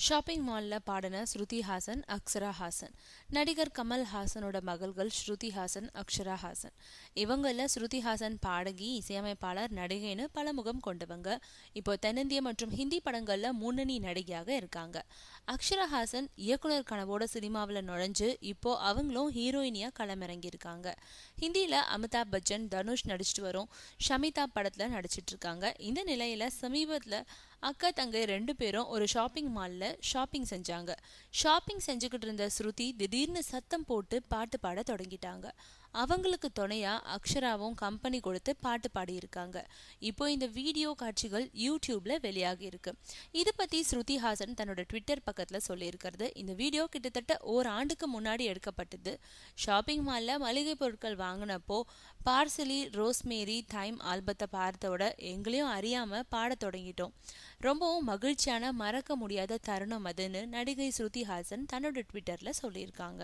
Shopping மாலில் பாடின ஸ்ருதி ஹாசன், அக்ஷரா ஹாசன். நடிகர் கமல் ஹாசனோட மகள்கள் ஸ்ருதி ஹாசன், அக்ஷரா ஹாசன். இவங்கள ஸ்ருதி ஹாசன் பாடகி, இசையமைப்பாளர், நடிகைன்னு பலமுகம் கொண்டவங்க. இப்போ தென்னிந்திய மற்றும் ஹிந்தி படங்கள்ல முன்னணி நடிகையாக இருக்காங்க. அக்ஷரா ஹாசன் இயக்குனர் கனவோட சினிமாவில் நுழைஞ்சு இப்போ அவங்களும் ஹீரோயினியா களமிறங்கி இருக்காங்க. ஹிந்தியில அமிதாப் பச்சன், தனுஷ் நடிச்சிட்டு வரும் ஷமிதா படத்துல நடிச்சிட்டு இருக்காங்க. இந்த நிலையில சமீபத்துல அக்கா தங்கை 2 பேரும் ஒரு ஷாப்பிங் மால்ல ஷாப்பிங் செஞ்சாங்க. ஷாப்பிங் செஞ்சுக்கிட்டு இருந்த ஸ்ருதி திடீர்னு சத்தம் போட்டு பாட்டு பாட தொடங்கிட்டாங்க. அவங்களுக்கு துணையா அக்ஷராவும் கம்பெனி கொடுத்து பாட்டு பாடியிருக்காங்க. இப்போ இந்த வீடியோ காட்சிகள் யூடியூப்ல வெளியாகி இருக்கு. இது பத்தி ஸ்ருதி ஹாசன் தன்னோட ட்விட்டர் பக்கத்துல சொல்லியிருக்கிறது. இந்த வீடியோ கிட்டத்தட்ட ஓராண்டுக்கு முன்னாடி எடுக்கப்பட்டது. ஷாப்பிங் மால்ல மளிகை பொருட்கள் வாங்கினப்போ பார்சலி ரோஸ்மேரி தைம் ஆல்பத்தை பார்த்தோட எங்களையும் அறியாம பாட தொடங்கிட்டோம். ரொம்பவும் மகிழ்ச்சியான, மறக்க முடியாத தருணம் அதுன்னு நடிகை ஸ்ருதி ஹாசன் தன்னோட ட்விட்டர்ல சொல்லியிருக்காங்க.